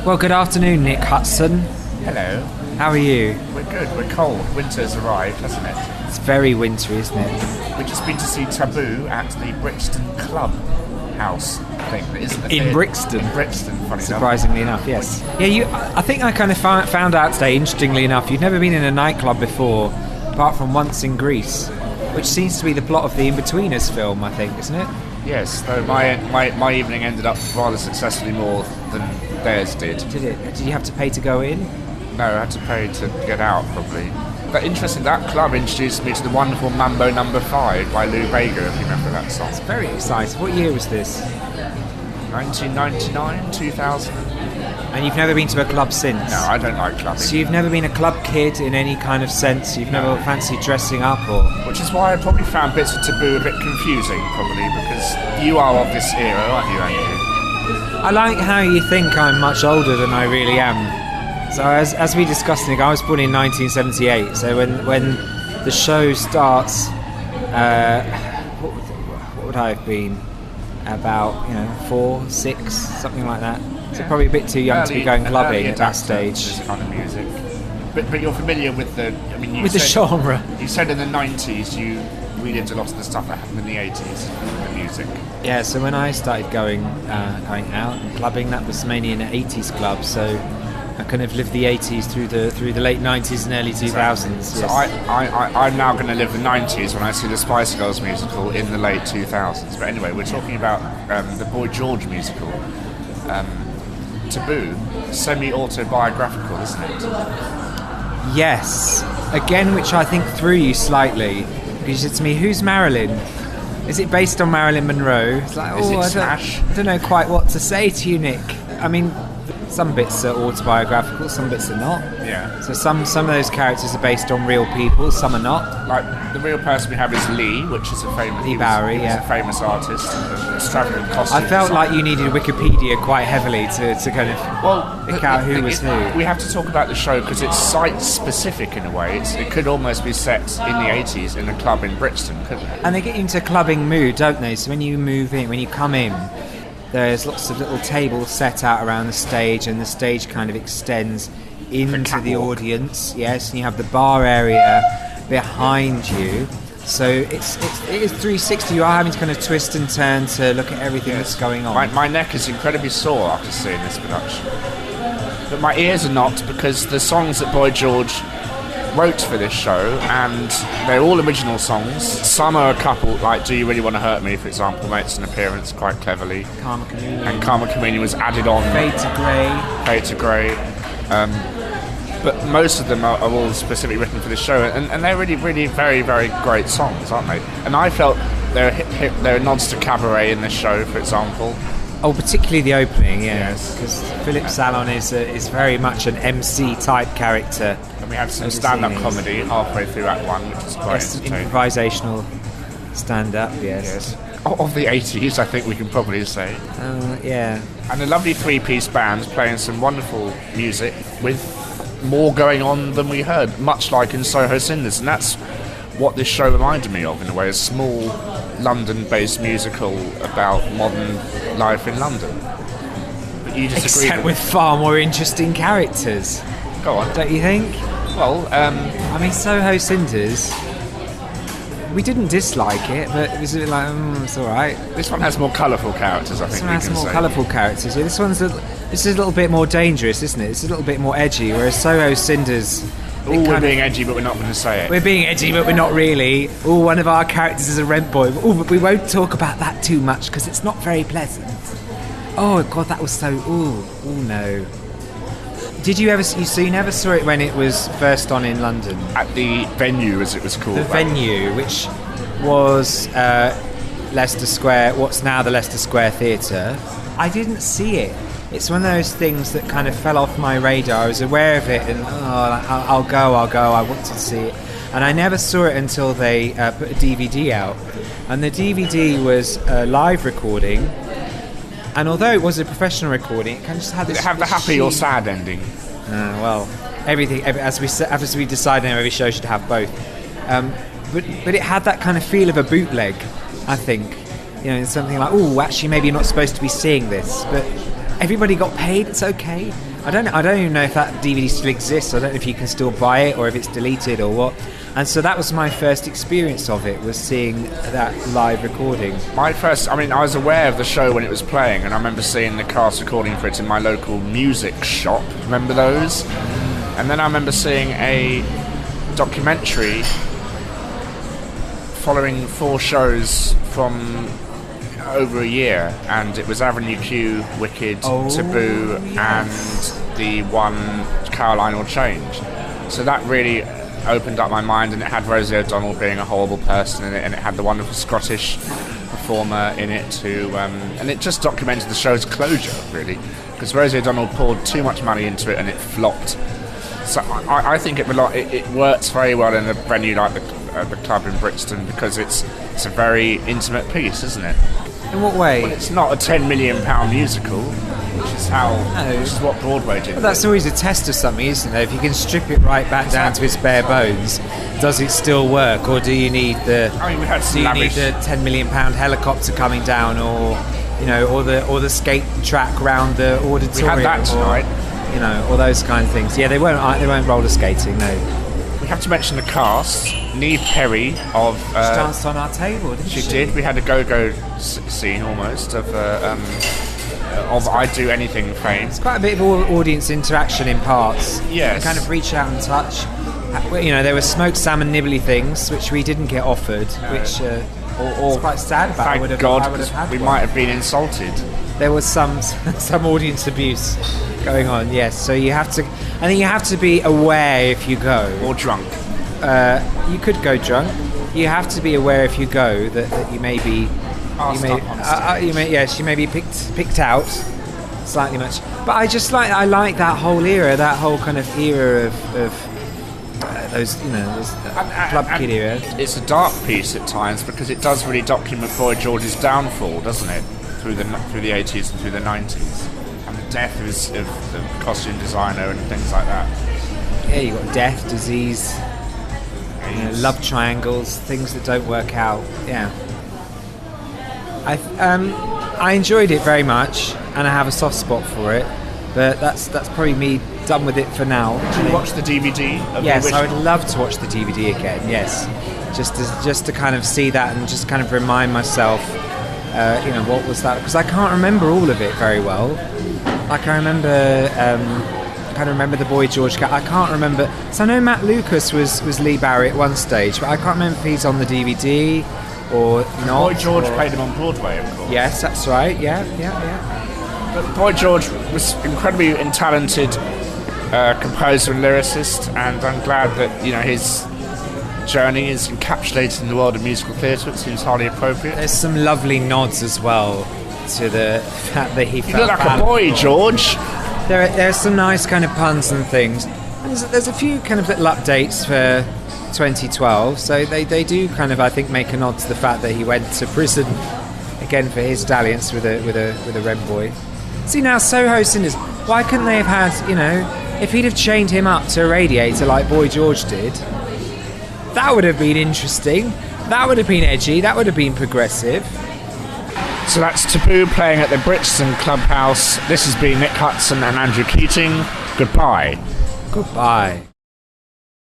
Well, good afternoon, Nick Hutson. Hello. How are you? We're good. We're cold. Winter's arrived, hasn't it? It's very wintry, isn't it? We've just been to see Taboo at the Brixton Clubhouse thing. Isn't the In Brixton? In Brixton, funny Surprisingly enough, yes. Yeah, I think I kind of found out today, interestingly enough, you've never been in a nightclub before, apart from once in Greece, which seems to be the plot of the In-Betweeners film, I think, isn't it? Yes, though my evening ended up rather successfully more than theirs did. Did it? Did you have to pay to go in? No, I had to pay to get out, probably. But interesting, that club introduced me to the wonderful Mambo No. 5 by Lou Bega, if you remember that song. It's very exciting. What year was this? 1999, 2000. And you've never been to a club since? No, I don't like clubbing. So you've never been a club kid in any kind of sense? You've never fancied dressing up, or...? Which is why I probably found bits of Taboo a bit confusing, probably, because you are of this era, aren't you, Andrew? I like how you think I'm much older than I really am. So as we discussed, Nick, I was born in 1978, so when the show starts, what would I have been? About, 4, 6, something like that. So probably a bit too young to be going clubbing at that stage. This kind of music. But you're familiar with the... the genre. You said in the 90s you read into lots of the stuff that happened in the 80s, the music. Yeah, so when I started going out and clubbing, that was mainly in an 80s club, so I kind of lived the 80s through the late 90s and early 2000s. Yes. So I'm now going to live the 90s when I see the Spice Girls musical in the late 2000s. But anyway, we're talking about the Boy George musical. Taboo, semi-autobiographical, isn't it? Yes. Again, which I think threw you slightly, because you said to me, who's Marilyn? Is it based on Marilyn Monroe? It's like, I don't know quite what to say to you, Nick. I mean, some bits are autobiographical, some bits are not. Yeah. So some of those characters are based on real people, some are not. Like the real person we have is Lee, which is a famous Lee Bowery, a famous artist, extravagant costume. I felt like you needed Wikipedia quite heavily to kind of pick out who was who. We have to talk about the show because it's site-specific in a way. It could almost be set in the 80s in a club in Brixton, couldn't it? And they get you into a clubbing mood, don't they? So when you move in, when you come in, there's lots of little tables set out around the stage, and the stage kind of extends into the audience. Yes, and you have the bar area behind you. So it is 360. You are having to kind of twist and turn to look at everything that's going on. My neck is incredibly sore after seeing this production. But my ears are not, because the songs that Boy George wrote for this show, and they're all original songs. Some are a couple, like Do You Really Want to Hurt Me, for example, makes an appearance quite cleverly. Karma Chameleon. And Karma Chameleon was added on. Fade to Grey. But most of them are all specifically written for this show, and they're really, really very, very great songs, aren't they? And I felt there are nods to cabaret in this show, for example. Oh, particularly the opening, yes, because Philip Salon is very much an MC type character. And we had some stand-up comedy halfway through Act 1, which was quite entertaining. Improvisational stand-up, yes. Of the 80s, I think we can probably say. Yeah. And a lovely three-piece band playing some wonderful music with more going on than we heard, much like in Soho Cinders. And that's what this show reminded me of, in a way, a small London-based musical about modern life in London. But you disagree. Except with far more interesting characters. Go on. Don't you think? Well, I mean, Soho Cinders, we didn't dislike it, but it was a bit like, it's all right. This one has more colourful characters, I think. This one has more colourful characters. Yeah, this is a little bit more dangerous, isn't it? It's a little bit more edgy, whereas Soho Cinders... we're being edgy, but we're not going to say it. We're being edgy, but we're not really. One of our characters is a rent boy. But we won't talk about that too much because it's not very pleasant. Oh, God, that was so... no. Did you ever... So you never saw it when it was first on in London? At the Venue, as it was called. The Venue, which was Leicester Square, what's now the Leicester Square Theatre. I didn't see it. It's one of those things that kind of fell off my radar. I was aware of it and, I'll go, I want to see it. And I never saw it until they put a DVD out. And the DVD was a live recording. And although it was a professional recording, it kind of just had this... Did it have the happy or sad ending? Well, everything, as we decided, every show should have both. But it had that kind of feel of a bootleg, I think. Something like, actually, maybe you're not supposed to be seeing this. But everybody got paid. It's okay. I don't even know if that DVD still exists. I don't know if you can still buy it or if it's deleted or what. And so that was my first experience of it, was seeing that live recording. I was aware of the show when it was playing, and I remember seeing the cast recording for it in my local music shop. Remember those? And then I remember seeing a documentary following 4 shows from over a year, and it was Avenue Q, Wicked, Taboo, and the one Caroline Will Change. So that really opened up my mind, and it had Rosie O'Donnell being a horrible person in it, and it had the wonderful Scottish performer in it too, and it just documented the show's closure, really, because Rosie O'Donnell poured too much money into it and it flopped. So I think it works very well in a venue like the club in Brixton, because it's a very intimate piece, isn't it? In what way? Well, it's not a £10 million musical, which is what Broadway did. Well, that's always a test of something, isn't it? If you can strip it right back down to its bare bones, does it still work, or do you need the £10 million helicopter coming down, or or the skate track round the auditorium? We had that tonight. All those kind of things. Yeah, they weren't roller skating, no. We have to mention the cast. Neve Perry of... she danced on our table, didn't she? She did. We had a go-go scene almost of I Do Anything fame. It's quite a bit of audience interaction in parts. Yes. You kind of reach out and touch. There were smoked salmon nibbly things, which we didn't get offered, which or quite sad about. Thank God, we might have been insulted. There was some audience abuse going on, yes. So I think you have to be aware if you go. Or drunk. You could go drunk. You have to be aware if you go that you may be... she may be picked out slightly much. But I like that whole era, that whole kind of era of those club kid era. It's a dark piece at times, because it does really document Boy George's downfall, doesn't it? Through the 80s and through the 90s. And the death of the costume designer and things like that. Yeah, you got death, disease, love triangles, things that don't work out. Yeah. I enjoyed it very much, and I have a soft spot for it. But that's probably me done with it for now. Did you watch the DVD? Yes, I would love to watch the DVD again. Yes, just to kind of see that and just kind of remind myself. What was that? Because I can't remember all of it very well. Like I kind of remember the Boy George. I can't remember. So I know Matt Lucas was Lee Barry at one stage, but I can't remember if he's on the DVD or not. Boy George played him on Broadway, of course. Yes, that's right. Yeah. But Boy George was incredibly talented composer and lyricist, and I'm glad that his journey is encapsulated in the world of musical theatre. It seems highly appropriate. There's some lovely nods as well to the fact that he felt... You look like a boy, George. There's some nice kind of puns and things. And there's a few kind of little updates for 2012. So they do kind of, I think, make a nod to the fact that he went to prison again for his dalliance with a red boy. See, now Soho Cinders, why couldn't they have had, if he'd have chained him up to a radiator like Boy George did? That would have been interesting. That would have been edgy. That would have been progressive. So that's Taboo playing at the Brixton Clubhouse. This has been Nick Hutson and Andrew Keating. Goodbye. Goodbye.